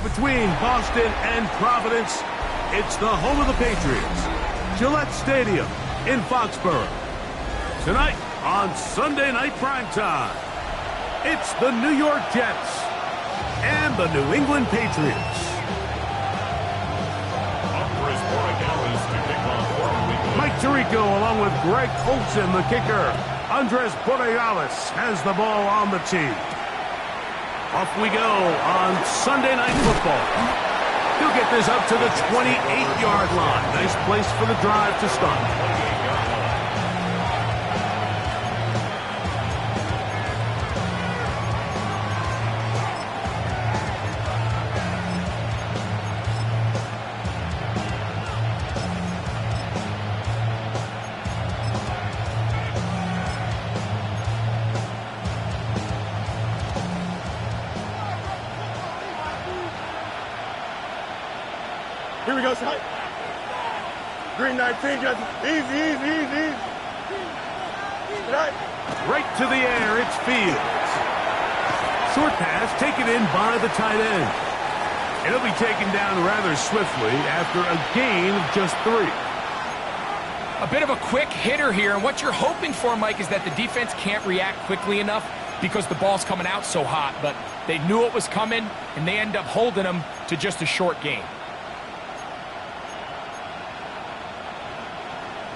between Boston and Providence. It's the home of the Patriots, Gillette Stadium in Foxborough. Tonight on Sunday Night Primetime, it's the New York Jets and the New England Patriots. Mike Tirico along with Greg Olsen, the kicker. Andres Borregales has the ball on the tee. Off we go on Sunday Night Football. He'll get this up to the 28-yard line. Nice place for the drive to start. Here we go, son. Green 19, just easy. Right to the air, it's Fields. Short pass taken in by the tight end. It'll be taken down rather swiftly after a gain of just 3. A bit of a quick hitter here, and what you're hoping for, Mike, is that the defense can't react quickly enough because the ball's coming out so hot, but they knew it was coming, and they end up holding them to just a short gain.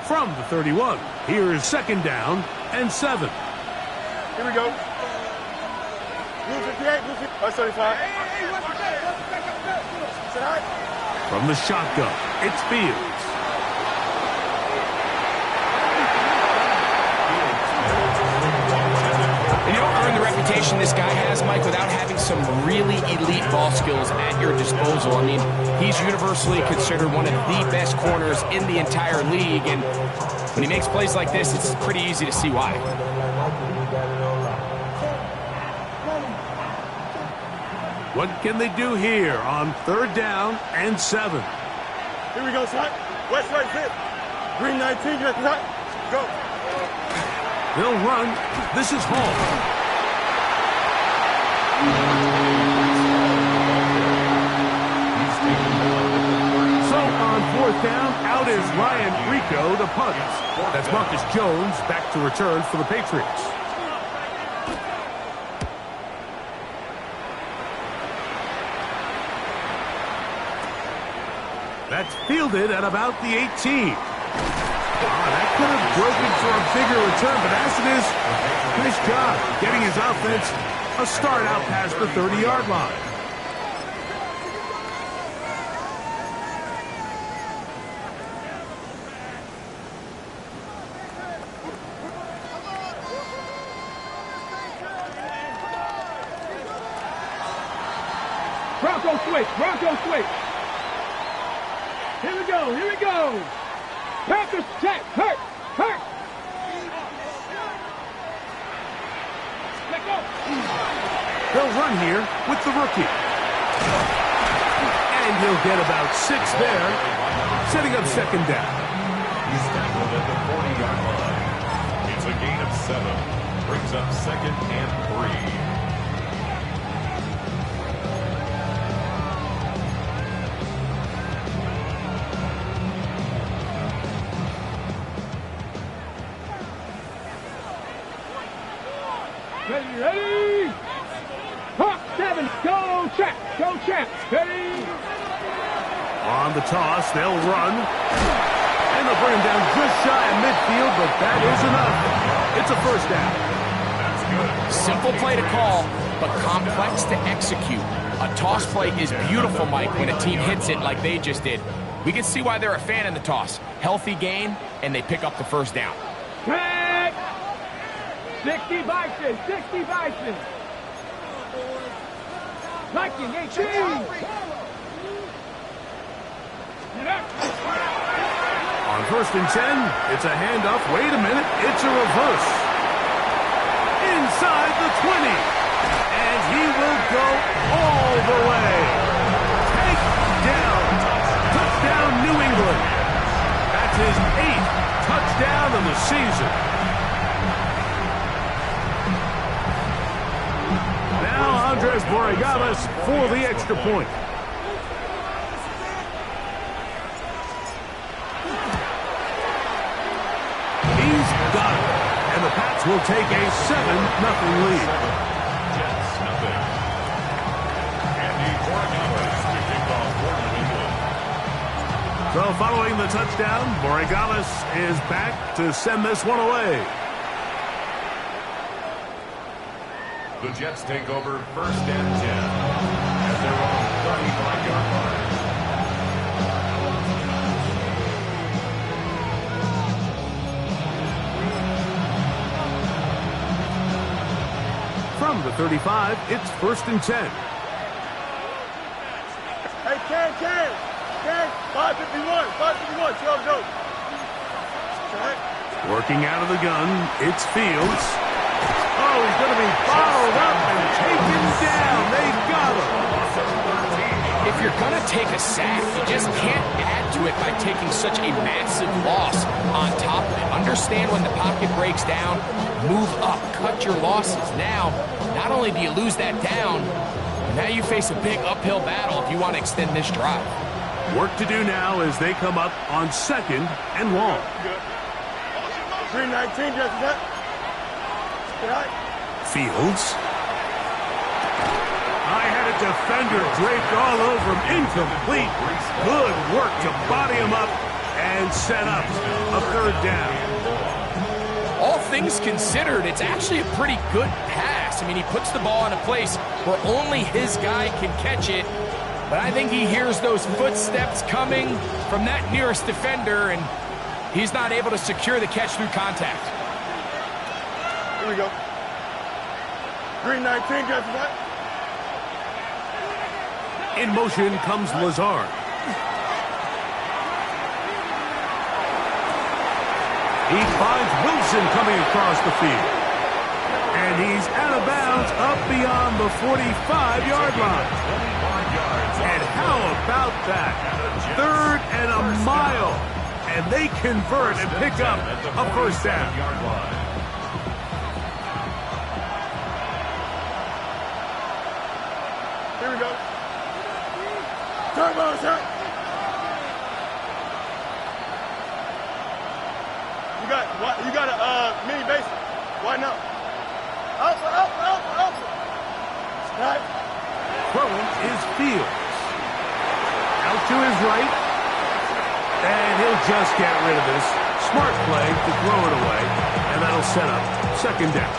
From the 31, here is 2nd down and 7. Here we go. Blue 58, blue 35. From the shotgun, it's Fields. You don't earn the reputation this guy has, Mike, without having some really elite ball skills at your disposal. I mean, he's universally considered one of the best corners in the entire league, and when he makes plays like this, it's pretty easy to see why. What can they do here on 3rd down and 7? Here we go, son. West right fit. Green 19, just go. They'll run. This is Hall. So on 4th down, out is Ryan Rico to punt. That's Marcus Jones back to return for the Patriots. That's fielded at about the 18. That could have broken for a bigger return, but as it is, nice job getting his offense a start out past the 30-yard line. Bronco switch. Here we go. Panthers check, hurt. Let go. They'll run here with the rookie. And he'll get about 6 there, setting up 2nd down. He's tackled at the 40-yard line. It's a gain of 7. Brings up 2nd and 3. Ready? Hawk 7, go Champs, ready? On the toss, they'll run. And they'll bring him down just shy of midfield, but that is enough. It's a 1st down. That's good. Simple play to call, but complex to execute. A toss play is beautiful, Mike, when a team hits it like they just did. We can see why they're a fan of the toss. Healthy gain, and they pick up the 1st down. Track! 60 Bison. Viking 18. On 1st and 10, it's a handoff. Wait a minute, it's a reverse. Inside the 20. And he will go all the way. Takedown. Touchdown, New England. That's his 8th touchdown of the season. Now Andres Borregales for the extra point. got it. And the Pats will take a 7-0 lead. Jets, nothing. Andy Borregales to kick off for New England. So following the touchdown, Borregales is back to send this one away. The Jets take over 1st and 10 at their own 35-yard line. From the 35, it's 1st and 10. Hey, Ken, 551, 12 go. Working out of the gun, it's Fields. Oh, he's going to be followed up and taken down. They got him. If you're going to take a sack, you just can't add to it by taking such a massive loss on top of it. Understand when the pocket breaks down, move up, cut your losses. Now, not only do you lose that down, now you face a big uphill battle if you want to extend this drive. Work to do now as they come up on 2nd and long. 319, Justin. Fields. I had a defender draped all over him. Incomplete. Good work to body him up and set up a 3rd down. All things considered, it's actually a pretty good pass. I mean, he puts the ball in a place where only his guy can catch it. But I think he hears those footsteps coming from that nearest defender, and he's not able to secure the catch through contact. Here we go. 319, Justin. In motion comes Lazard. He finds Wilson coming across the field. And he's out of bounds up beyond the 45-yard line. And how about that? 3rd and a mile. And they convert and pick up a 1st down. Here we go. Turbo shot. You got a mini base. Why not? Alpha. Right. Throwing is Fields. Out to his right. And he'll just get rid of this. Smart play to throw it away. And that'll set up 2nd down.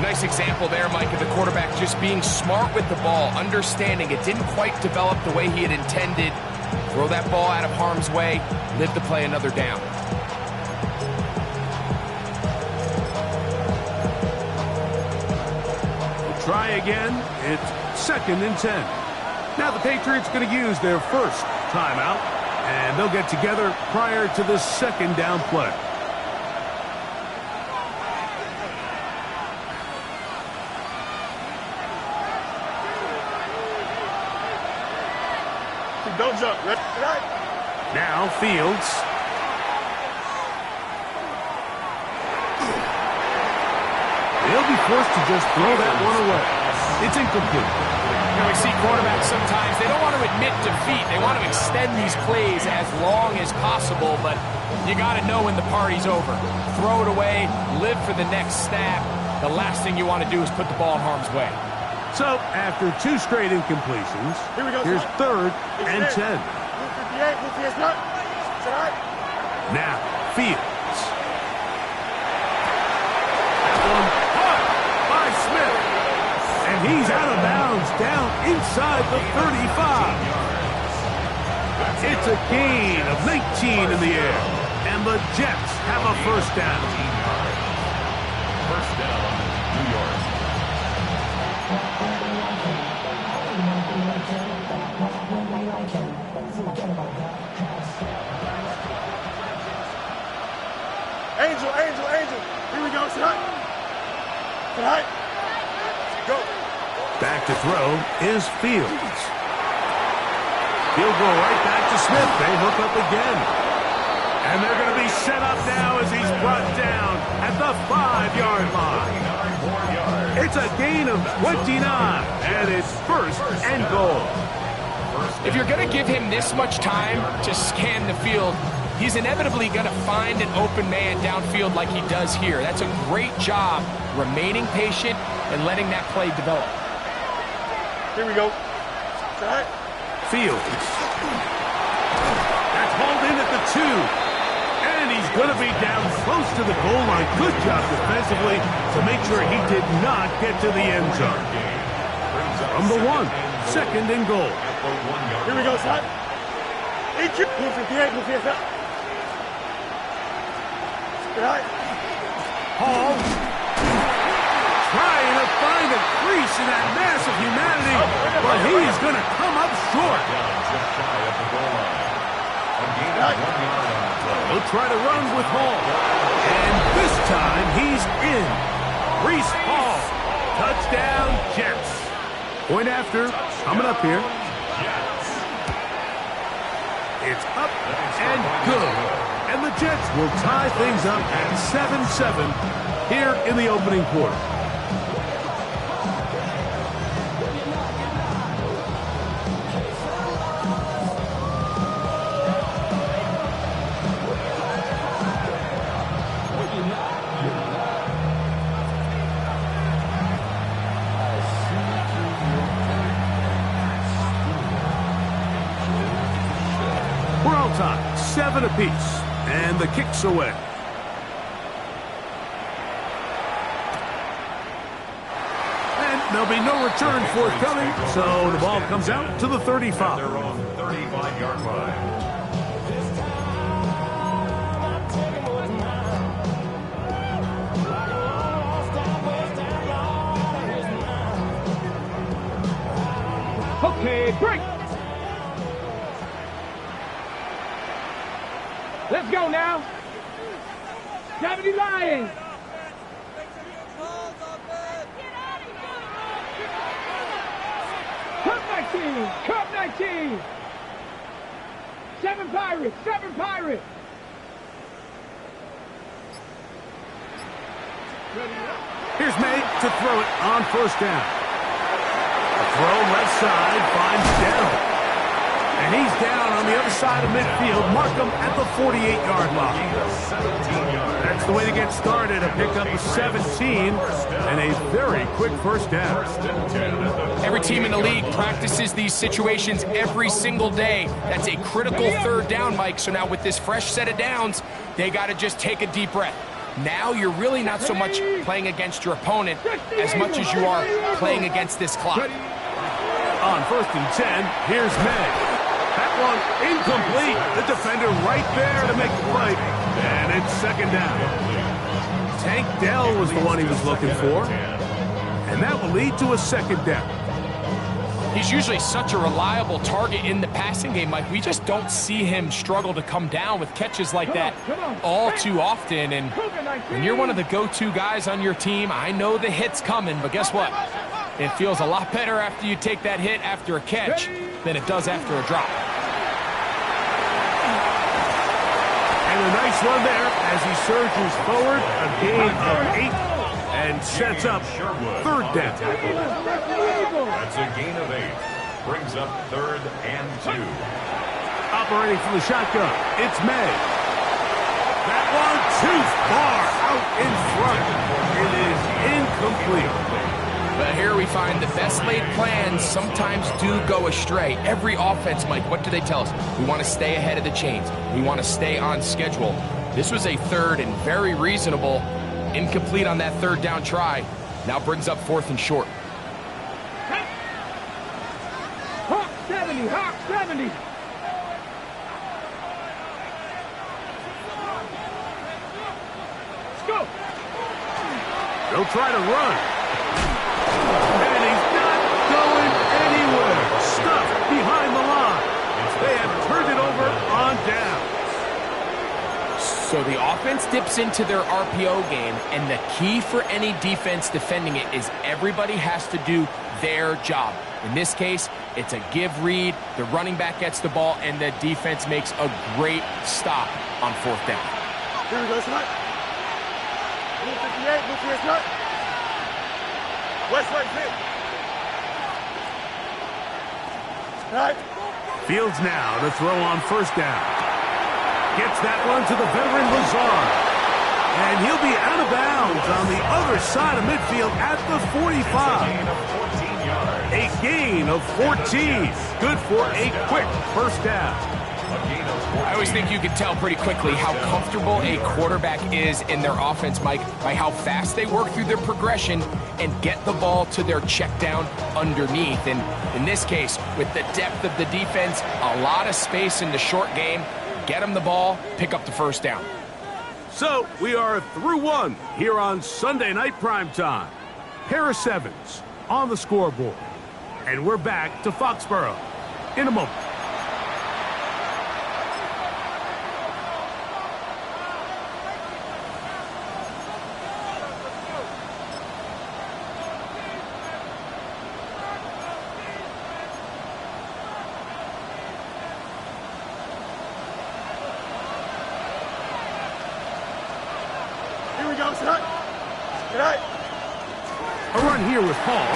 Nice example there, Mike, of the quarterback just being smart with the ball, understanding it didn't quite develop the way he had intended. Throw that ball out of harm's way, live to play another down. Try again. It's 2nd and 10. Now the Patriots going to use their 1st timeout, and they'll get together prior to the 2nd down play. Don't jump. Right. Now Fields. He'll be forced to just throw that one away. It's incomplete. You know, we see quarterbacks sometimes, they don't want to admit defeat. They want to extend these plays as long as possible, but you got to know when the party's over. Throw it away, live for the next snap. The last thing you want to do is put the ball in harm's way. So, after 2 straight incompletions, Here we go, here's 3rd and 10. 58, right. Now, Fields. That one caught by Smith. And he's out of bounds down inside the 35. It's a gain of 19 in the air. And the Jets have a 1st down. 1st down, New York. Angel. Here we go, tonight. Go. Back to throw is Fields. He'll go right back to Smith. They hook up again. And they're going to be set up now as he's brought down at the 5-yard line. It's a gain of 29, and it's 1st and goal. If you're going to give him this much time to scan the field, he's inevitably going to find an open man downfield like he does here. That's a great job remaining patient and letting that play develop. Here we go. Right. Fields. That's hauled in at the 2. And he's going to be down close to the goal line. Good job defensively to make sure he did not get to the end zone. From the 1, 2nd and goal. Here we go, son. Right. Hall trying to find a crease in that mass of humanity, but he's going to come up short. He'll try to run with Hall. And this time he's in. Breece Hall. Touchdown, Jets. Point after, coming up here. It's up and good. And the Jets will tie things up at 7-7 here in the opening quarter. We're all tied, 7 apiece. And the kick's away. And there'll be no return forthcoming, so the ball comes out to the 35. Their own 35-yard line. Okay, break. Let's go now. 70 Lions. Cup 19. Cup 19. 7 Pirates. 7 Pirates. Here's May to throw it on first down. The throw left side finds Dell. And he's down on the other side of midfield. Mark him at the 48-yard line. That's the way to get started. A pickup of 17 and a very quick first down. Every team in the league practices these situations every single day. That's a critical third down, Mike. So now with this fresh set of downs, they got to just take a deep breath. Now you're really not so much playing against your opponent as much as you are playing against this clock. On 1st and 10, here's May. That one incomplete. The defender right there to make the play. And it's 2nd down. Tank Dell was the one he was looking for. And that will lead to a 2nd down. He's usually such a reliable target in the passing game, Mike. We just don't see him struggle to come down with catches like that all too often. And when you're one of the go-to guys on your team, I know the hit's coming, but guess what? It feels a lot better after you take that hit after a catch than it does after a drop. And a nice run there as he surges forward, a gain of 8, and sets up 3rd down. That's a gain of 8. Brings up 3rd and 2. Operating from the shotgun, it's May. That one too far out in front. It is incomplete. But here we find the best laid plans sometimes do go astray. Every offense, Mike, what do they tell us? We want to stay ahead of the chains. We want to stay on schedule. This was a 3rd and very reasonable. Incomplete on that 3rd down try. Now brings up 4th and short. Hawk 70. Hawk 70. Let's go. They'll try to run. And he's not going anywhere. Stuffed behind the line. They have turned it over on down. So the offense dips into their RPO game, and the key for any defense defending it is everybody has to do their job. In this case, it's a give read, the running back gets the ball, and the defense makes a great stop on 4th down. Here we go, son. Blue 58, blue 58, son. West right fit. Right. Fields now to throw on 1st down. Gets that one to the veteran Lazard. And he'll be out of bounds on the other side of midfield at the 45. A gain of 14. Good for a quick first down. I always think you can tell pretty quickly how comfortable a quarterback is in their offense, Mike, by how fast they work through their progression and get the ball to their check down underneath. And in this case, with the depth of the defense, a lot of space in the short game, get them the ball, pick up the first down. So we are through one here on Sunday Night Primetime. Harris Evans on the scoreboard. And we're back to Foxborough in a moment. A run here with Hall.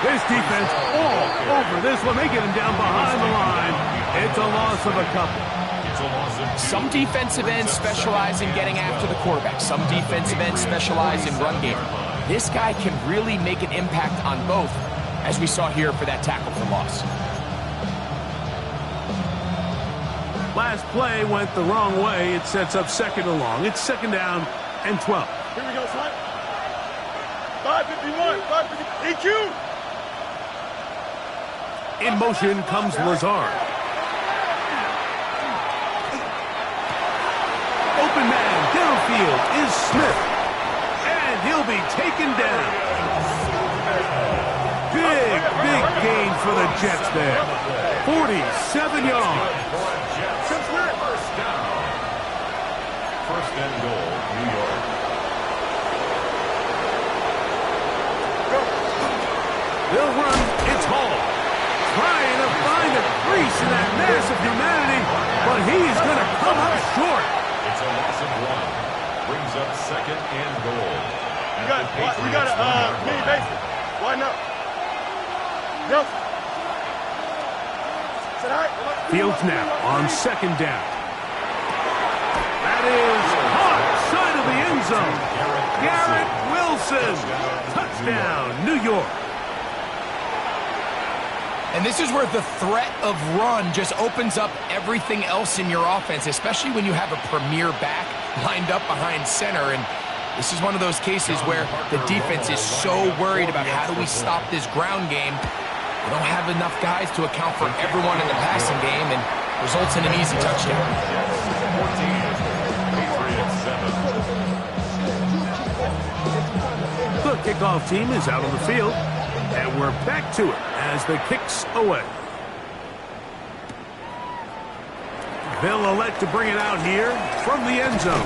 This defense all over this one. They get him down behind the line. It's a loss of a couple. Some defensive ends specialize in getting after the quarterback. Some defensive ends specialize in run game. This guy can really make an impact on both, as we saw here for that tackle for loss. Last play went the wrong way. It sets up second and long. It's second down and 12. Here we go, son. 551, 550, EQ. In motion comes Lazard. Open man downfield is Smith. And he'll be taken down. Big gain for the Jets there. 47 yards. First and goal, New York. They'll run. It's Hall. Trying to find a crease in that mass of humanity, but he's going to come up short. It's a loss of one. Brings up second and goal. We got a mini bases. Why not? Yes. Fields now on second down. That is caught side of the end zone. Garrett Wilson. Touchdown, New York. And this is where the threat of run just opens up everything else in your offense, especially when you have a premier back lined up behind center. And this is one of those cases where the defense is so worried about how do we stop this ground game. They don't have enough guys to account for everyone in the passing game, and results in an easy touchdown. The kickoff team is out on the field, and we're back to it as the kick's away. They'll elect to bring it out here from the end zone.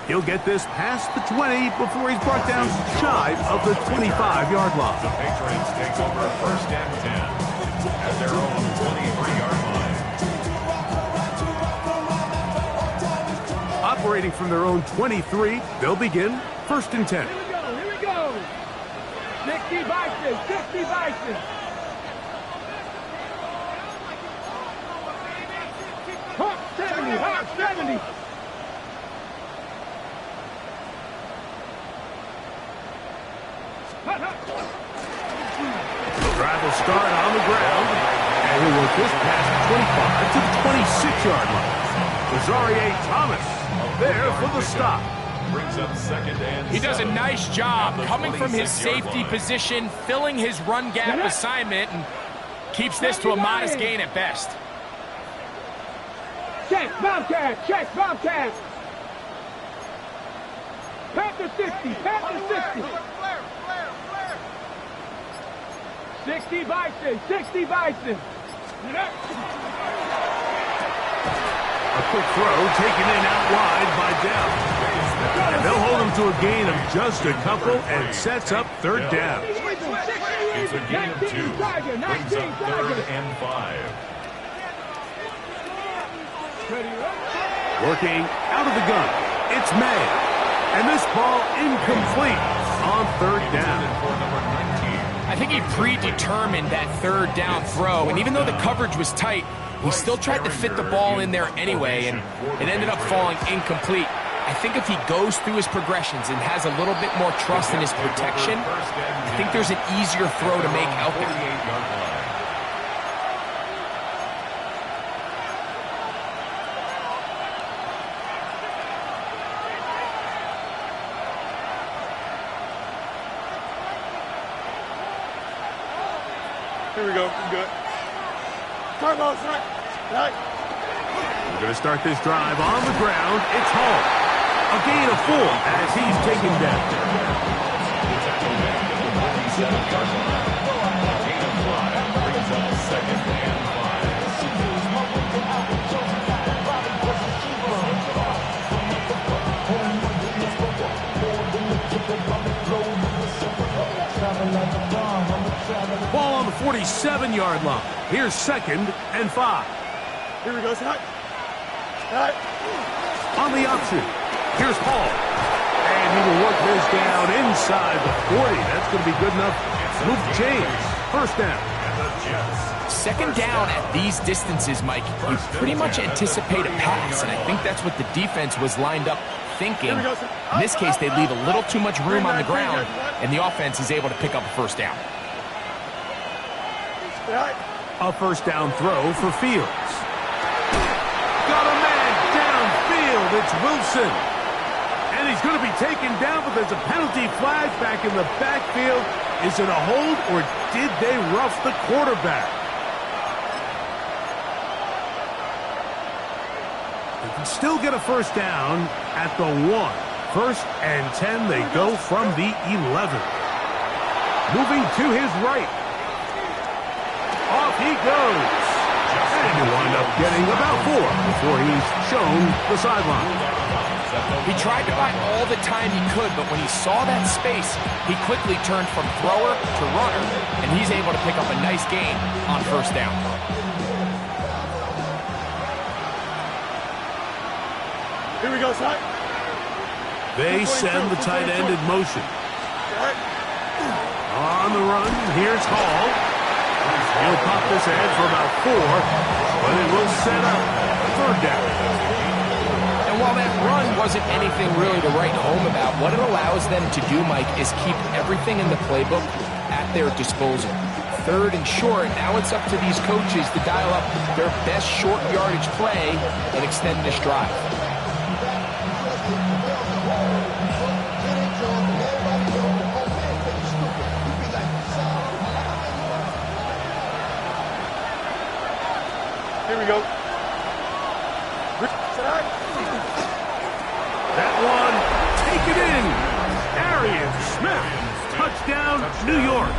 He'll get this past the 20 before he's brought down shy of the 25-yard line. The Patriots take over first and 10 at their own 23-yard line. Operating from their own 23, they'll begin first and 10. Here we go. 60 Bison, 60 Bison. Hawk 70, Hawk 70. The drive will start on the ground, and he'll work this past the 25 to the 26-yard line. Rosario Thomas there for the stop. Brings up second and He does a 7 nice job at the coming from his 26-yard safety line. position, filling his run gap assignment, and keeps this to a modest gain at best. Check, Bobcat, check, Bobcat. Panther 60, Panther 60. 60 Bison, 60 Bison. A quick throw taken in out wide by Dell. And they'll hold him to a gain of just a couple and sets up third down. It's a gain of 2. Brings up third and 5. Working out of the gun. It's May. And this ball incomplete on third down. I think he predetermined that third down throw, and even though the coverage was tight, He still tried to fit the ball in there anyway, and it ended up falling incomplete. I think if he goes through his progressions and has a little bit more trust in his protection, I think there's an easier throw to make out there. Here we go. We're good. Start ball, start. Right. We're going to start this drive on the ground. It's Hall. A gain of 4 as he's taken down. Gain of 5 brings up 2nd and 5. Ball on the 47-yard line. Here's 2nd and 5. Here we go, start. Start. On the option, here's Hall. And he will work this down inside the 40. That's going to be good enough to move the chains. First down. 2nd down at these distances, Mike, you pretty much anticipate a pass, and I think that's what the defense was lined up thinking. In this case, they leave a little too much room on the ground, and the offense is able to pick up a first down. A first down throw for Fields. Got a man downfield. It's Wilson. And he's going to be taken down, but there's a penalty flag back in the backfield. Is it a hold, or did they rough the quarterback? They can still get a first down at the 1. 1st and 10, they go from the 11. Moving to his right. Off he goes. And he'll wind up getting about 4 before he's shown the sideline. He tried to buy all the time he could, but when he saw that space, he quickly turned from thrower to runner, and he's able to pick up a nice gain on first down. Here we go, son. They send the tight end in motion. On the run, here's Hall. He'll pop this ahead for about 4, but it will set up 3rd down. And while that run wasn't anything really to write home about, what it allows them to do, Mike, is keep everything in the playbook at their disposal. 3rd and short, now it's up to these coaches to dial up their best short yardage play and extend this drive. Here we go. That one, take it in. Arian Smith, touchdown, New York.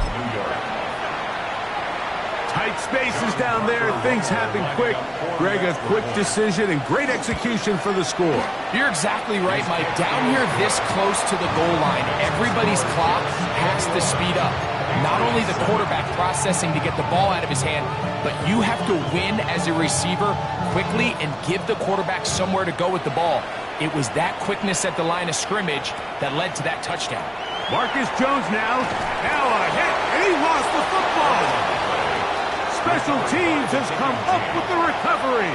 Tight spaces down there. Things happen quick. Greg, a quick decision and great execution for the score. You're exactly right, Mike. Down here this close to the goal line, everybody's clock has to speed up. Not only the quarterback processing to get the ball out of his hand, but you have to win as a receiver quickly and give the quarterback somewhere to go with the ball. It was that quickness at the line of scrimmage that led to that touchdown. Marcus Jones now a hit, and he lost the football. Special teams has come up with the recovery.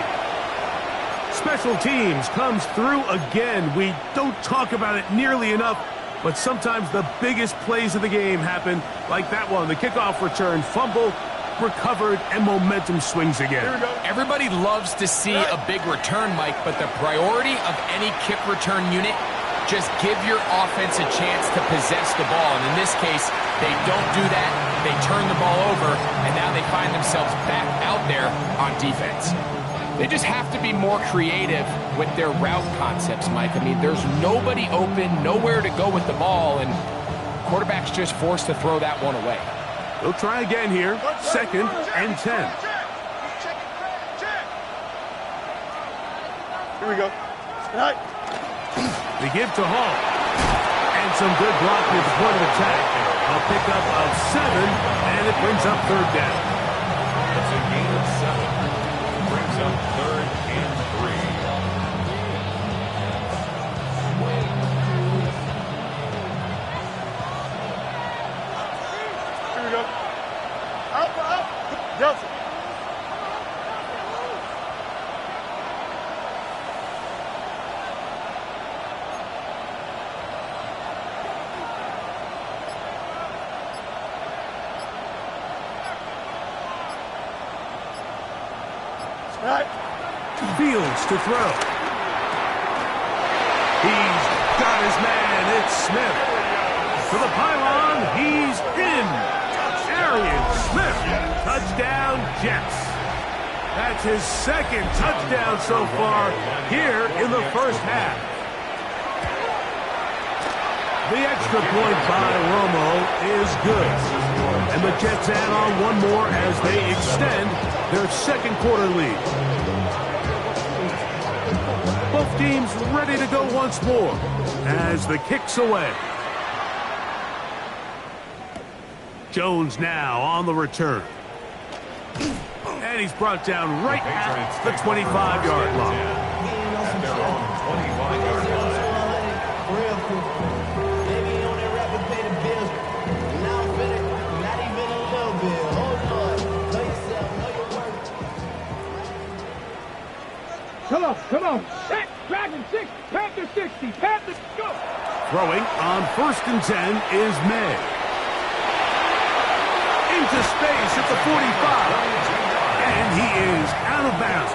Special teams comes through again. We don't talk about it nearly enough, but sometimes the biggest plays of the game happen, like that one, the kickoff return, fumble, recovered, and momentum swings again. Everybody loves to see a big return, Mike, but the priority of any kick return unit, just give your offense a chance to possess the ball. And in this case, they don't do that. They turn the ball over, and now they find themselves back out there on defense. They just have to be more creative with their route concepts, Mike. I mean, there's nobody open, nowhere to go with the ball, and quarterback's just forced to throw that one away. They'll try again here, 2nd and 10. Here we go. Right. They give to Hall. And some good blocking at the point of attack. A pickup of 7, and it brings up 3rd down. That's a gain of 7. Brings up 3rd and 3. Here we go. Up. Nelson. right. Fields to throw. He's got his man. It's Smith. To the pylon. He's in. Arian Smith. Touchdown, Jets. That's his second touchdown so far here in the first half. The extra point by Romo is good. And the Jets add on one more as they extend their second quarter lead. Both teams ready to go once more as the kick's away. Jones now on the return. And he's brought down right at the 25-yard line. And they're on the 25-yard line. Come on. Set, Dragon 6, Panther 60, Panther, go. Throwing on 1st and 10 is May. Into space at the 45. And he is out of bounds.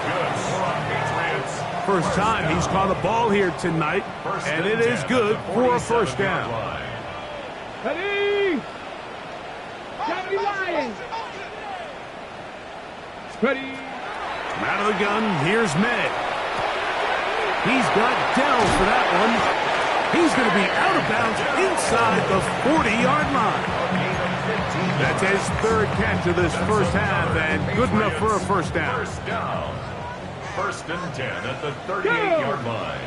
First time he's caught a ball here tonight, and it is good for a first down. Ready? Johnny Lions. Ready? From out of the gun, here's May. He's got Dell for that one. He's going to be out of bounds inside the 40-yard line. That's his third catch of this first half, and good enough for a first down. First down. 1st and 10 at the 38-yard line.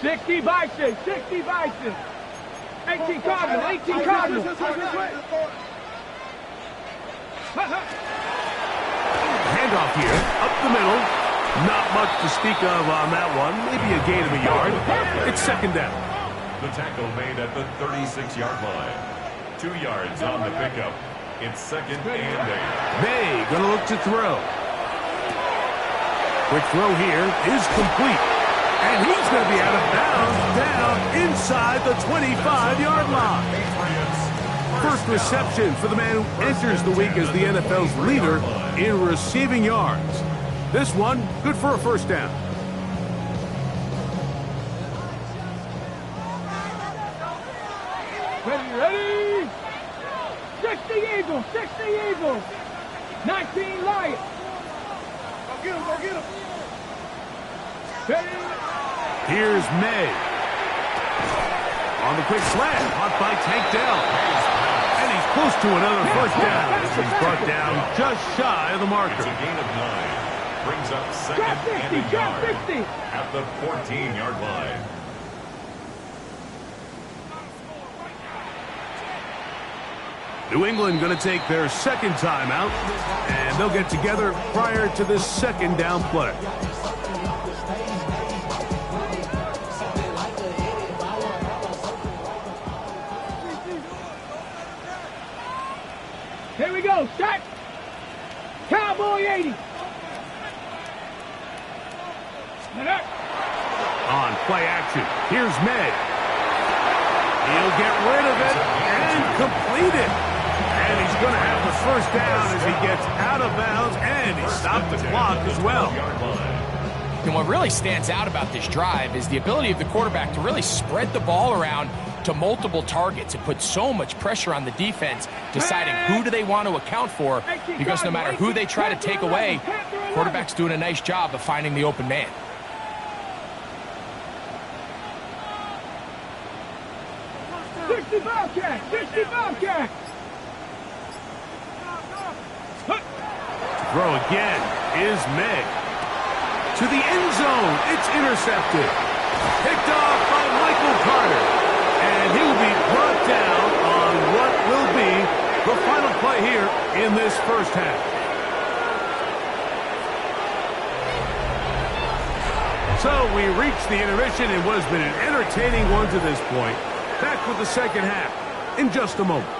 60 Bison, 60 Bison. 18 Cardinal, 18 Cardinal. Handoff here, up the middle. Not much to speak of on that one. Maybe a gain of a yard. It's second down. The tackle made at the 36-yard line. 2 yards on the pickup. It's 2nd and 8. May going to look to throw. Quick throw here is complete. And he's going to be out of bounds down inside the 25-yard line. First reception for the man who enters the week as the NFL's leader in receiving yards. This one, good for a first down. Ready? 60 Eagles, 60 Eagles. 19 Lions. Go get him. Ready? Here's May. On the quick slant, caught by Tank Dell. And he's close to another first down as he's brought down just shy of the marker. It's a gain of 9. Brings up 2nd Drop 60, and a drop yard 60. at the 14-yard line. New England going to take their second timeout, and they'll get together prior to this second down play. Here we go, set. Cowboy 80. On play action, here's May. He'll get rid of it and complete it. And he's going to have the first down as he gets out of bounds, and he stopped the clock as well. And what really stands out about this drive is the ability of the quarterback to really spread the ball around to multiple targets. It puts so much pressure on the defense, deciding who do they want to account for, because no matter who they try to take away, quarterback's doing a nice job of finding the open man. Bobcat. Throw again is May. To the end zone, it's intercepted. Picked off by Michael Carter. And he will be brought down on what will be the final play here in this first half. So we reach the intermission in what has been an entertaining one to this point. Back with the second half in just a moment.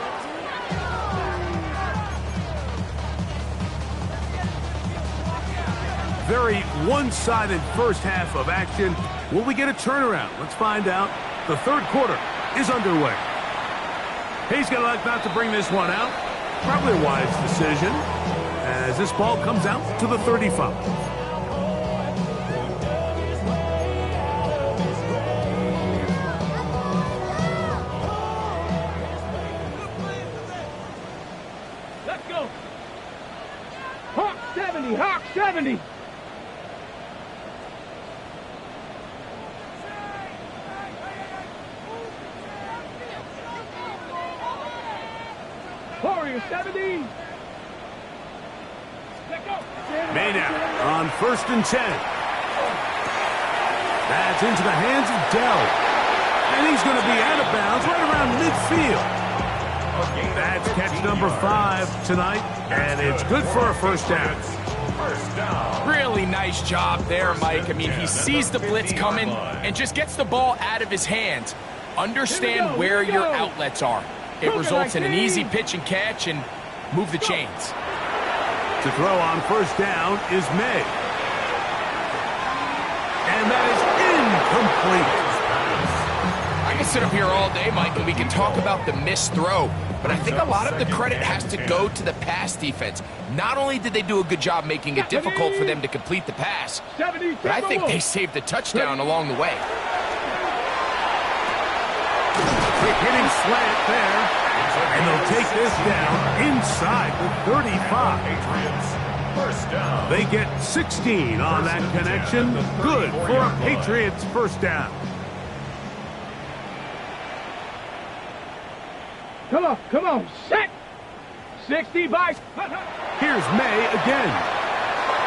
Very one-sided first half of action. Will we get a turnaround? Let's find out. The third quarter is underway. He's going to like not to bring this one out. Probably a wise decision as this ball comes out to the 35. 70. Warrior 70. Maynard on 1st and 10. That's into the hands of Dell. And he's going to be out of bounds right around midfield. That's catch number 5 tonight, and it's good for a first down. Really nice job there, Mike. I mean, he sees the blitz coming and just gets the ball out of his hands. Understand where your outlets are. It results in an easy pitch and catch and move the chains. To throw on first down is May. And that is incomplete. I can sit up here all day, Mike, and we can talk about the missed throw. But I think a lot of the credit has to go to the pass defense. Not only did they do a good job making it difficult for them to complete the pass, but I think they saved the touchdown along the way. Quick hitting slant there. And they'll take this down inside the 35. They get 16 on that connection. Good for a Patriots first down. Come on, set. 60 by. Here's May again.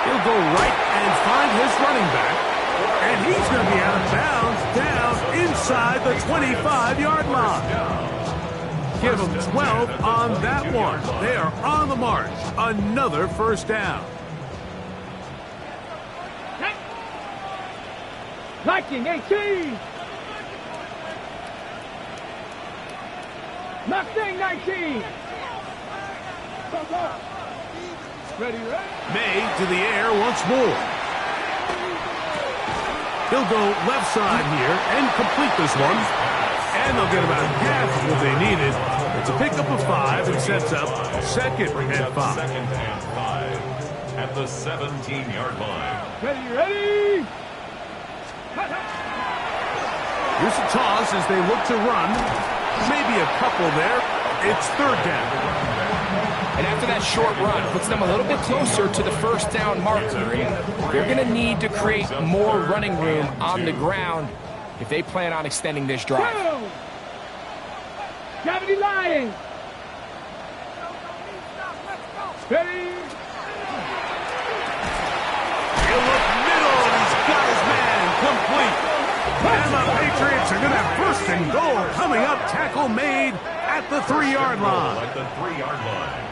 He'll go right and find his running back. And he's going to be out of bounds down inside the 25-yard line. Give them 12 on that one. They are on the march. Another first down. Viking 18. Mustang 19. Ready, ready. May to the air once more. He'll go left side here and complete this one. And they'll get about half of what they needed. It's a pickup of 5 and sets up second and 5. Second and 5 at the 17-yard line. Ready. Here's a toss as they look to run. Maybe a couple there. It's third down. And after that short run, puts them a little bit closer to the first down marker. They're going to need to create more running room on the ground if they plan on extending this drive. Gravity Lions. Ready. He'll look middle, and he's got his man complete. And the Patriots are going to have first and goal coming up. Tackle made at the 3-yard line. At the 3-yard line.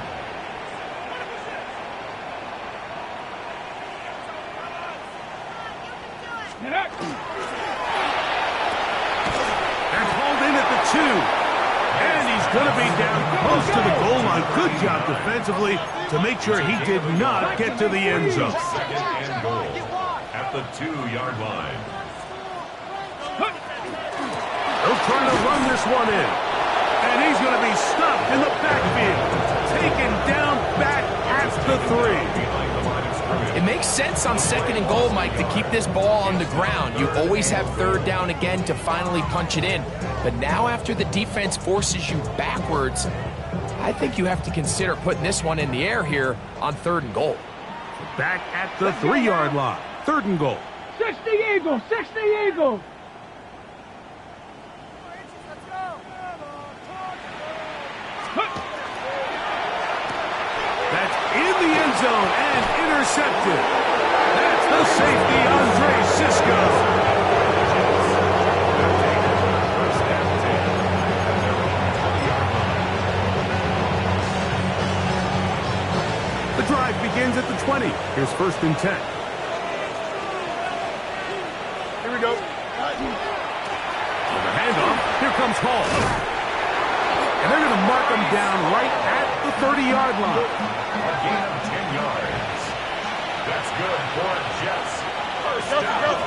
They're called in at the 2. And he's going to be down close to the goal line. Good job defensively to make sure he did not get to the end zone. Second and goal at the 2-yard line. They'll try to run this one in. And he's going to be stopped in the backfield. Taken down back at the 3. It makes sense on second and goal, Mike, to keep this ball on the ground. You always have third down again to finally punch it in. But now after the defense forces you backwards, I think you have to consider putting this one in the air here on third and goal. Back at the 3-yard line. Third and goal. 60 Eagles. 60 Eagles. That's in the end zone and intercepted. That's the safety, Andre Cisco. The drive begins at the 20. Here's first and 10. Here we go. On the handoff, here comes Hall. And they're going to mark him down right at the 30-yard line. A gain of 10 yards. That's good for Jets. First down.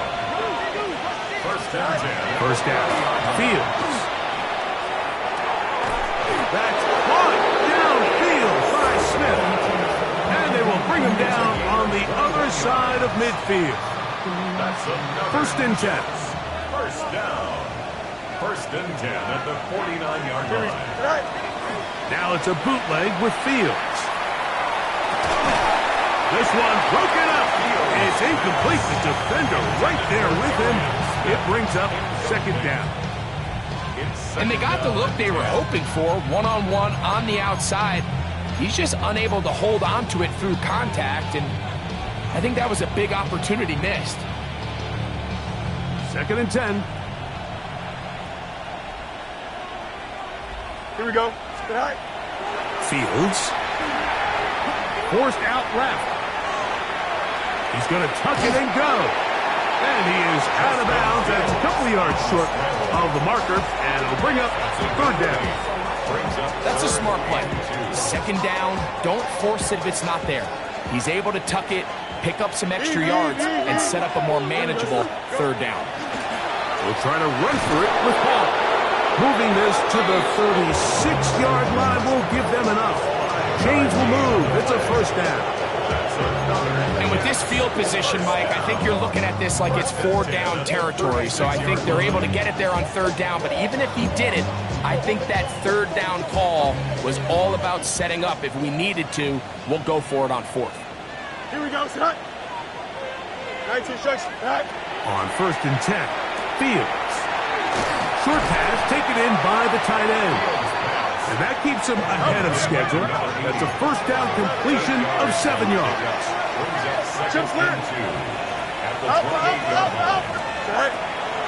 First and 10. First down. Fields. That's caught downfield by Smith. And they will bring him down on the other side of midfield. That's another. First and 10. First down. First and 10 at the 49-yard line. Now it's a bootleg with Fields. This one broken up. It's incomplete. The defender right there with him. It brings up second down. And they got the look they were hoping for, one-on-one on the outside. He's just unable to hold on to it through contact, and I think that was a big opportunity missed. Second and 10. Here we go. Fields. Forced out left. He's going to tuck it and go. And he is out of bounds. That's a couple of yards short of the marker. And it'll bring up third down. That's a smart play. Second down, don't force it if it's not there. He's able to tuck it, pick up some extra yards, and set up a more manageable third down. We'll try to run for it with Paul. Moving this to the 36-yard line will give them enough. Chains will move. It's a first down. And with this field position, Mike, I think you're looking at this like it's four-down territory. So I think they're able to get it there on third down. But even if he didn't, I think that third down call was all about setting up. If we needed to, we'll go for it on fourth. Here we go, set. 19 strikes. On first and 10, Fields. Short pass taken in by the tight end. And that keeps him ahead of schedule. That's a first down completion of 7 yards.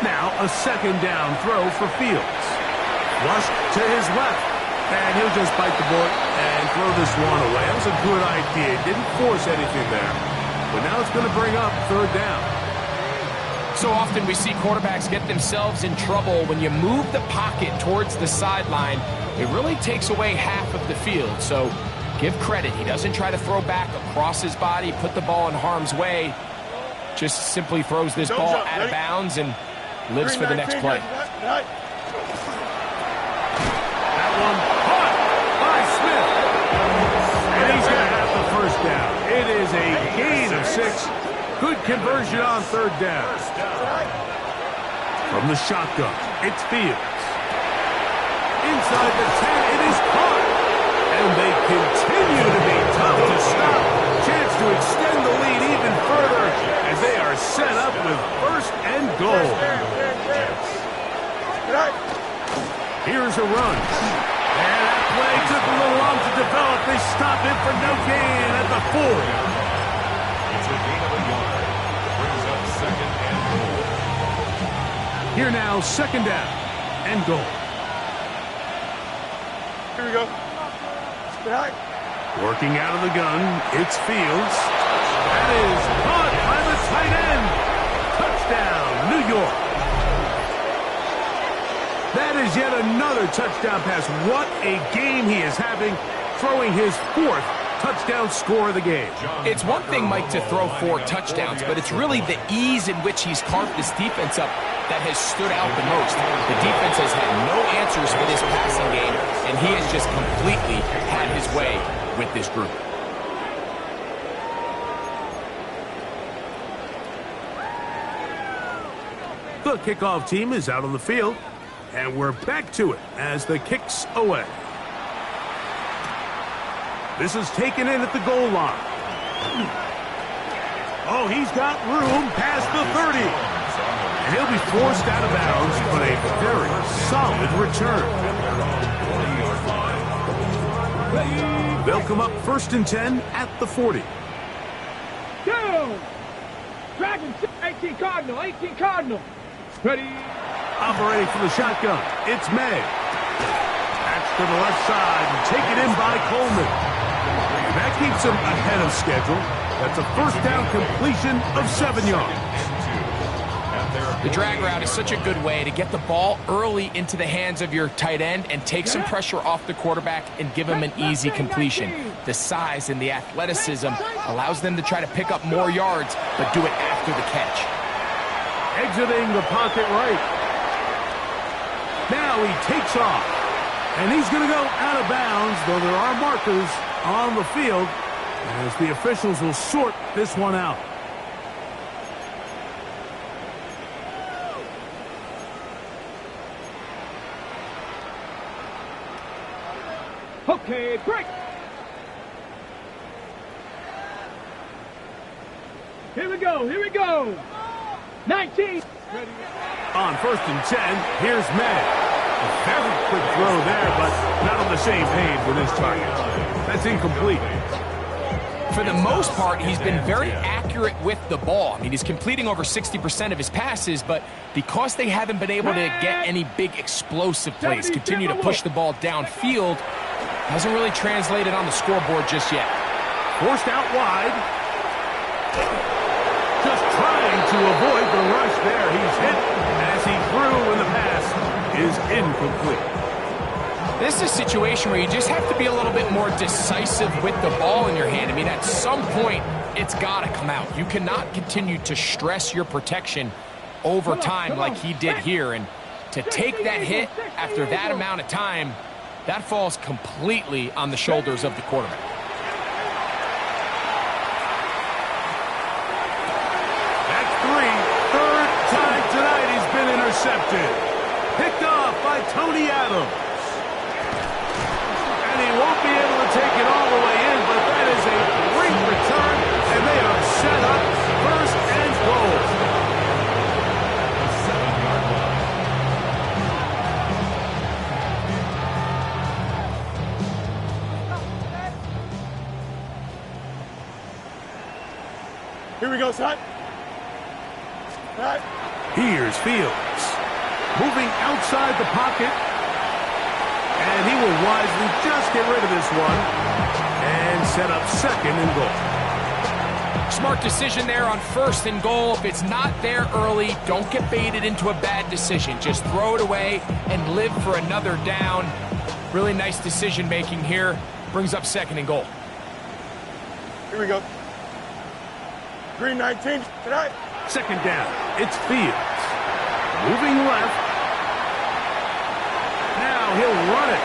Now a second down throw for Fields. Flushed to his left. And he'll just bite the bullet and throw this one away. That was a good idea. Didn't force anything there. But now it's going to bring up third down. So often we see quarterbacks get themselves in trouble when you move the pocket towards the sideline. It really takes away half of the field. So give credit. He doesn't try to throw back across his body, put the ball in harm's way. Just simply throws this ball out of bounds and lives for the next play. That one caught by Smith. And he's going to have the first down. It is a gain of 6. Good conversion on third down. From the shotgun, it's Fields. Inside the 10, it is caught. And they continue to be tough to stop. Chance to extend the lead even further as they are set up with first and goal. Here's a run. And that play took a little long to develop. They stop it for no gain at the 4. It's a gain of a yard. Brings up second and goal. Here now, second down and goal. Here we go. Working out of the gun, it's Fields. That is caught by the tight end. Touchdown, New York. That is yet another touchdown pass. What a game he is having, throwing his 4th touchdown score of the game. It's one thing, Mike, to throw 4 touchdowns, but it's really the ease in which he's carved this defense up that has stood out the most. The defense has had no answers for this passing game, and he has just completely had his way with this group. The kickoff team is out on the field, and we're back to it as the kick's away. This is taken in at the goal line. Oh, he's got room past the 30. And he'll be forced out of bounds, but a very solid return. They'll come up first and 10 at the 40. Down. Dragon 18 Cardinal, 18 Cardinal. Ready. Operating from the shotgun, it's May. That's to the left side and taken in by Coleman. And that keeps him ahead of schedule. That's a first down completion of 7 yards. The drag route is such a good way to get the ball early into the hands of your tight end and take some pressure off the quarterback and give him an easy completion. The size and the athleticism allows them to try to pick up more yards, but do it after the catch. Exiting the pocket right. Now he takes off. And he's going to go out of bounds, though there are markers on the field, as the officials will sort this one out. Okay, break. Here we go. Here we go. 19. On 1st and 10, here's May. A very quick throw there, but not on the same page with his target. That's incomplete. For the most part, he's been very accurate with the ball. I mean, he's completing over 60% of his passes, but because they haven't been able to get any big explosive plays, continue to push the ball downfield, hasn't really translated on the scoreboard just yet. Forced out wide. Just trying to avoid the rush there. He's hit as he threw, and the pass is incomplete. This is a situation where you just have to be a little bit more decisive with the ball in your hand. I mean, at some point, it's got to come out. You cannot continue to stress your protection over time like he did here. And to take that hit after that amount of time, that falls completely on the shoulders of the quarterback. That's 3. Third time tonight he's been intercepted. Picked off by Tony Adams. And he won't be able to take it all the way in, but that is a great return, and they are set up 1st and goal. The 7-yard line. Here we go, son. Right. Here's Fields. Moving outside the pocket. And he will wisely just get rid of this one and set up 2nd and goal. Smart decision there on 1st and goal. If it's not there early, don't get baited into a bad decision. Just throw it away and live for another down. Really nice decision making here. Brings up 2nd and goal. Here we go. Green 19 tonight. 2nd down. It's Fields. Moving left. Now he'll run it.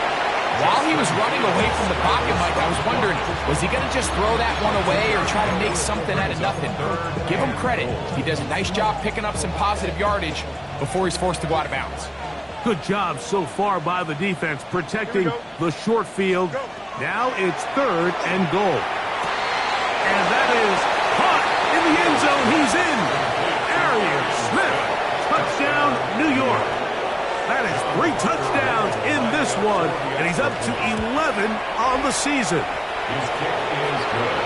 While he was running away from the pocket, Mike, I was wondering, was he going to just throw that one away or try to make something out of nothing? Give him credit. He does a nice job picking up some positive yardage before he's forced to go out of bounds. Good job so far by the defense protecting the short field. Now it's 3rd and goal. And that is caught in the end zone. He's in. Arian Smith. Touchdown, New York. That is 3 touchdowns in this one, and he's up to 11 on the season. His kick is good.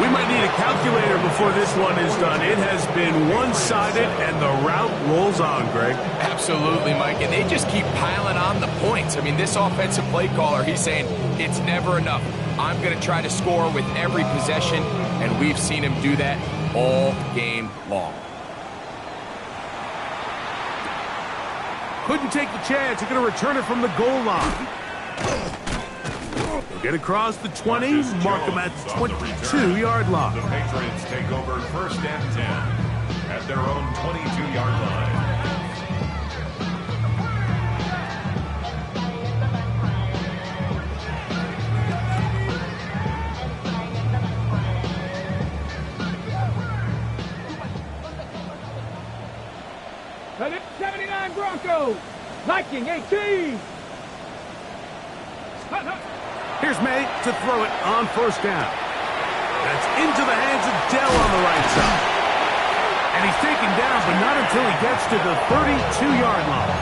We might need a calculator before this one is done. It has been one-sided, and the route rolls on, Greg. Absolutely, Mike, and they just keep piling on the points. I mean, this offensive play caller, he's saying it's never enough. I'm going to try to score with every possession, and we've seen him do that all game long. Couldn't take the chance. They're going to return it from the goal line. They'll get across the 20, mark them at the 22-yard line. The Patriots take over 1st and 10 at their own 22-yard line. Cut it, 79 Broncos. Viking 18. Here's May to throw it on 1st down. That's into the hands of Dell on the right side. And he's taken down, but not until he gets to the 32-yard line.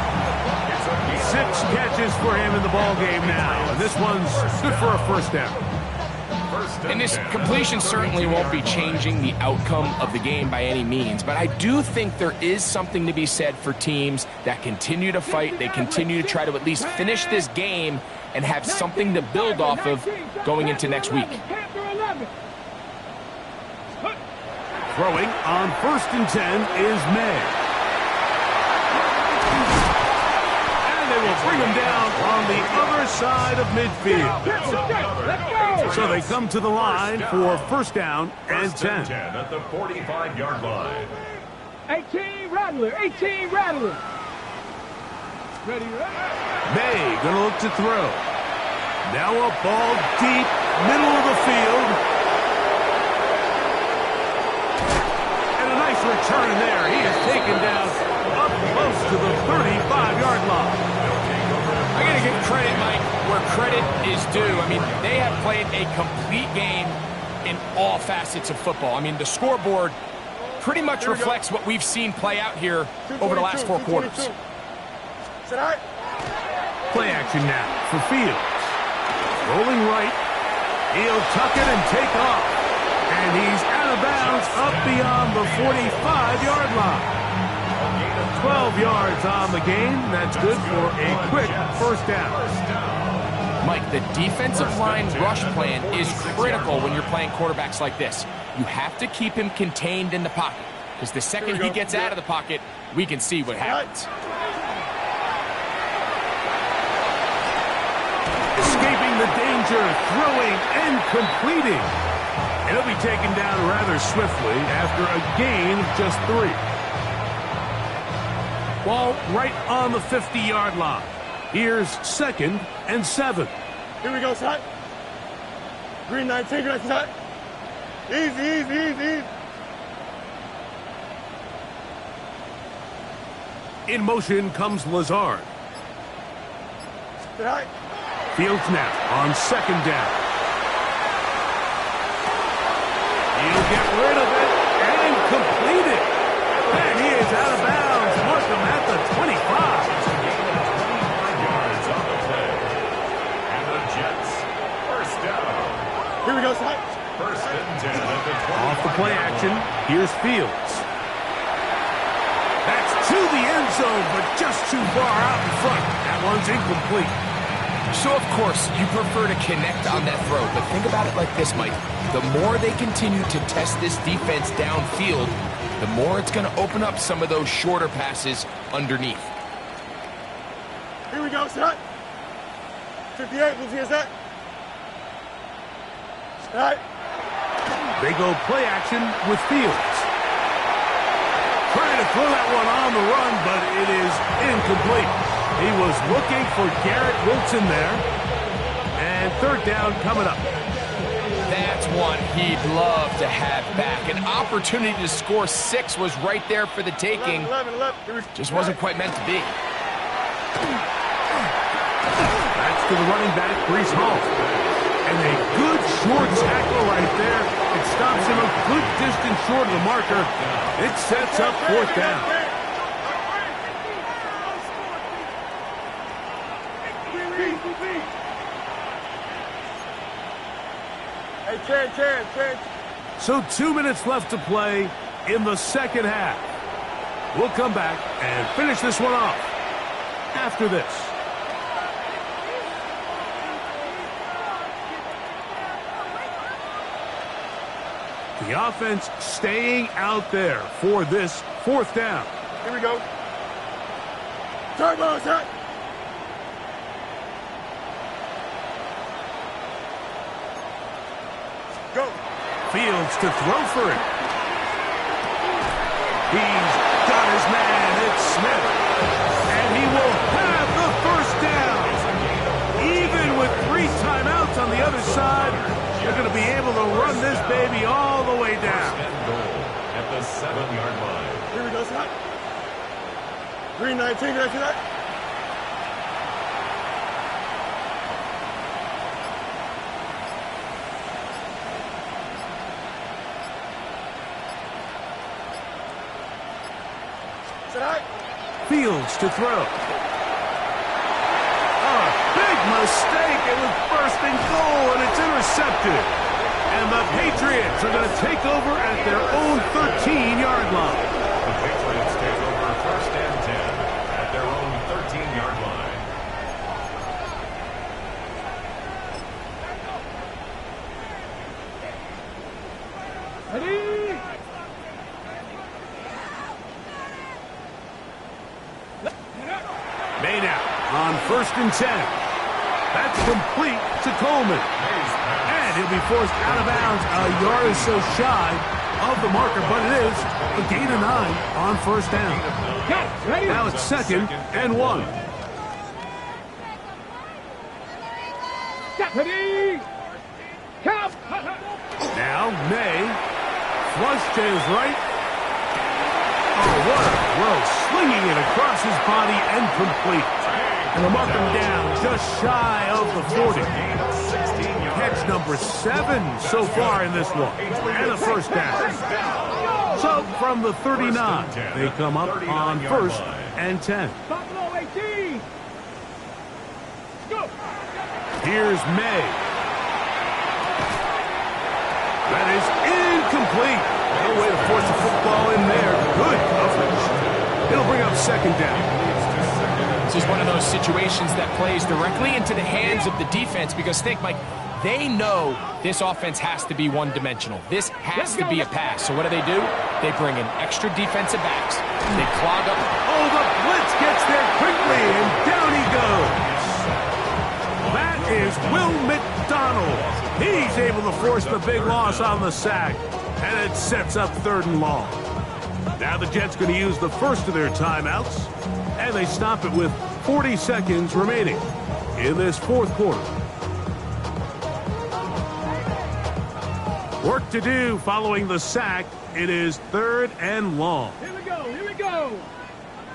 6 catches for him in the ball game now. And this one's good for a 1st down. And this completion certainly won't be changing the outcome of the game by any means, but I do think there is something to be said for teams that continue to fight. They continue to try to at least finish this game and have something to build off of going into next week. Throwing on 1st and 10 is May. They will bring him down on the other side of midfield. So they come to the line for 1st down and 10. 10 at the 45-yard line. 18 Rattler, 18 Rattler. Ready, May going to look to throw. Now a ball deep, middle of the field. And a nice return there. He is taken down up close to the 35-yard line. I got to give credit, Mike, where credit is due. I mean, they have played a complete game in all facets of football. I mean, the scoreboard pretty much reflects what we've seen play out here over the last 4 quarters. Play action now for Fields. Rolling right. He'll tuck it and take off. And he's out of bounds up beyond the 45-yard line. 12 yards on the game. That's good for a quick first down. Mike, the defensive line rush plan is critical when you're playing quarterbacks like this. You have to keep him contained in the pocket, because the second he gets out of the pocket, we can see what happens. Escaping the danger, throwing and completing. And he'll be taken down rather swiftly after a gain of just 3. Ball right on the 50-yard line. Here's 2nd and 7. Here we go, son. Green 19, green 19. Easy. In motion comes Lazard. Right. Fields now on 2nd down. He'll get rid of it and complete it. And he is out of bounds. Mark him at the 25. 25 yards on the play. And the Jets, first down. Here we go, son. First and 10 at the 25. Off the play action, here's Fields. That's to the end zone, but just too far out in front. That one's incomplete. So, of course, you prefer to connect on that throw, but think about it like this, Mike. The more they continue to test this defense downfield, the more it's going to open up some of those shorter passes underneath. Here we go, son. 58, let's hear that. Right. They go play action with Fields. Trying to throw that one on the run, but it is incomplete. He was looking for Garrett Wilson there. And 3rd down coming up. That's one he'd love to have back. An opportunity to score 6 was right there for the taking. 11. Just wasn't quite meant to be. That's to the running back, Breece Hall. And a good short tackle right there. It stops him a good distance short of the marker. It sets up 4th down. Hey, Chad. So 2 minutes left to play in the 2nd half. We'll come back and finish this one off after this. The offense staying out there for this 4th down. Here we go. Turbo, son. Go. Fields to throw for it. He's got his man. It's Smith. And he will have the first down. Even with 3 timeouts on the other side, they're going to be able to run this baby all the way down. At the 7-yard line. Here we go, son. Green 19, green 19. Fields to throw. Oh, big mistake. It was first and goal, and it's intercepted. And the Patriots are going to take over at their own 13-yard line. The Patriots take over first and 10 at their own 13-yard line. Ready? Made out on 1st and 10. That's complete to Coleman. And he'll be forced out of bounds a yard or so shy of the marker, but it is a gain of 9 on 1st down. Now it's 2nd and 1. Ready? Count. Now May, flush to his right. Oh, what a throw, slinging it across his body and complete. And they'll mark him down just shy of the 40. Catch number 7 so far in this one, and a first down. So from the 39, they come up on 1st and 10. Buffalo 18. Go. Here's May. That is incomplete. No way to force the football in there. Good coverage. It'll bring up 2nd down. This is one of those situations that plays directly into the hands of the defense because think, Mike, they know this offense has to be one-dimensional. This has to be a pass. So what do? They bring in extra defensive backs. They clog up. Oh, the blitz gets there quickly, and down he goes. That is Will McDonald. He's able to force the big loss on the sack, and it sets up 3rd and long. Now the Jets going to use the first of their timeouts, and they stop it with 40 seconds remaining in this 4th quarter. Work to do following the sack. It is 3rd and long. Here we go. Here we go.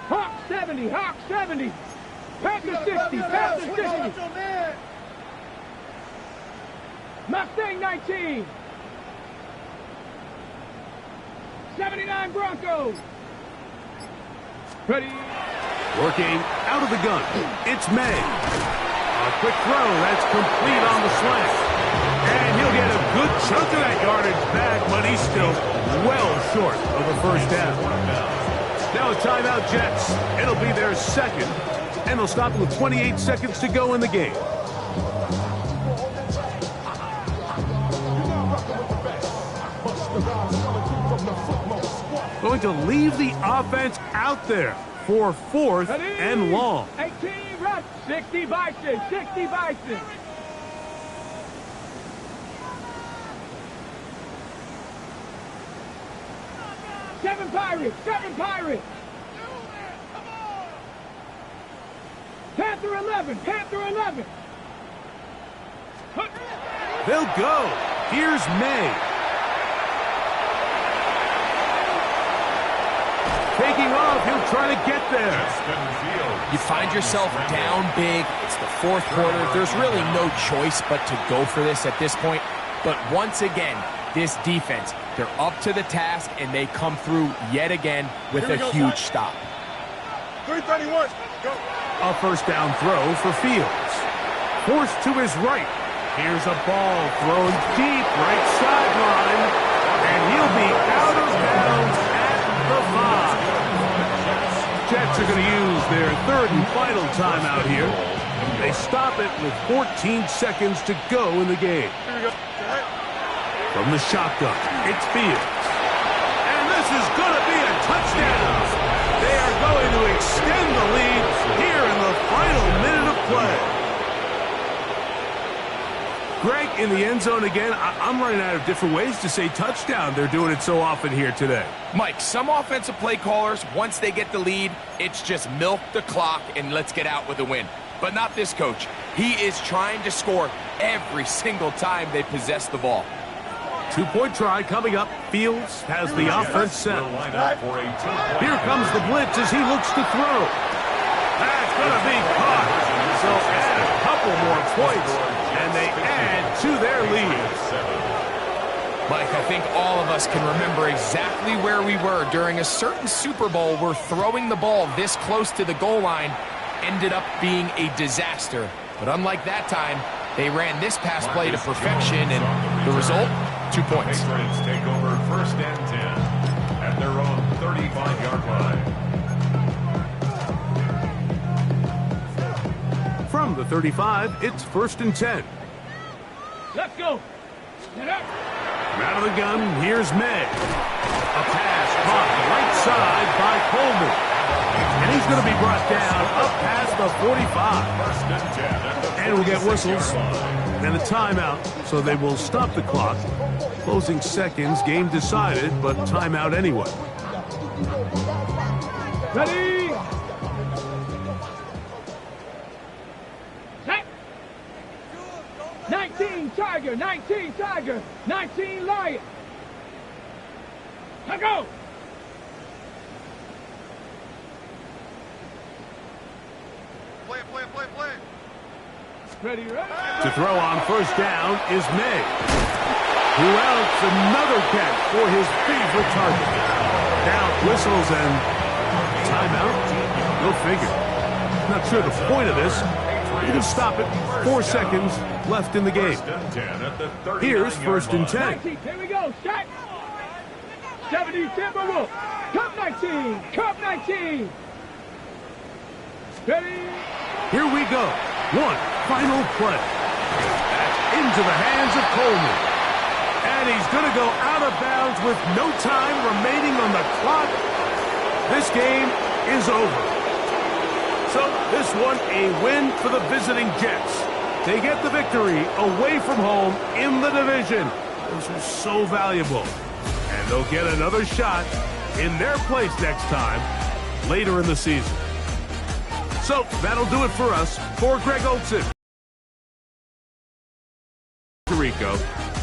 Hawk 70. Hawk 70. Panther 60. Panther 60. Mustang 19. 79 Broncos. Ready. Working out of the gun. It's May. A quick throw. That's complete on the slant. And he'll get a good chunk of that yardage back, but he's still well short of a 1st down. Now a timeout, Jets. It'll be their 2nd, and they'll stop with 28 seconds to go in the game. Going to leave the offense out there for 4th and long. 18 rush. 60 Bison. 60 Bison. Seven Pirates. Panther 11. Panther 11. They'll go. Here's May. Taking off. He'll try to get there. You find yourself down big. It's the 4th quarter. There's really no choice but to go for this at this point. But once again, this defense, they're up to the task, and they come through yet again with a huge stop. 331. Go. A 1st down throw for Fields. Forced to his right. Here's a ball thrown deep right sideline, and he'll be out of bounds at the 5. Jets are going to use their 3rd and final timeout here. They stop it with 14 seconds to go in the game. From the shotgun, it's Fields. And this is going to be a touchdown. They are going to extend the lead here in the final minute of play. Greg, in the end zone again, I'm running out of different ways to say touchdown. They're doing it so often here today. Mike, some offensive play callers, once they get the lead, it's just milk the clock and let's get out with a win. But not this coach. He is trying to score every single time they possess the ball. 2-point try coming up. Fields has the offense set. Here comes the blitz as he looks to throw. That's going to be caught. So add a couple more points, and they add to their lead. Mike, I think all of us can remember exactly where we were during a certain Super Bowl where throwing the ball this close to the goal line ended up being a disaster. But unlike that time, they ran this pass play to perfection, and the result, 2 points. Patriots take over 1st and 10 at their own 35-yard line. From the 35, it's 1st and 10. Let's go. Get up. Out of the gun, here's May. A pass caught right side by Coleman. And he's going to be brought down up past the 45. And we'll get whistles and a timeout, so they will stop the clock. Closing seconds, game decided, but timeout anyway. Ready. Set. 19 Tiger, 19 Tiger, 19 Lion. Let's go. Play. Ready, right? To throw on 1st down is May, who else another catch for his favorite target. Now whistles and timeout. Go figure. Not sure the point of this. You can stop it. 4 seconds left in the game. Here's 1st and 10. 19, here we go, shot. 70 Timberwolves. Cup 19, Cup 19. Ready? Here we go. One final play. That's into the hands of Coleman. And he's going to go out of bounds with no time remaining on the clock. This game is over. So this one a win for the visiting Jets. They get the victory away from home in the division. This was so valuable. And they'll get another shot in their place next time later in the season. So that'll do it for us. For Greg Olsen, Rico,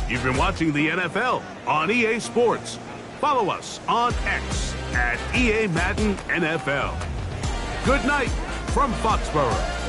you've been watching the NFL on EA Sports. Follow us on X at EA Madden NFL. Good night from Foxborough.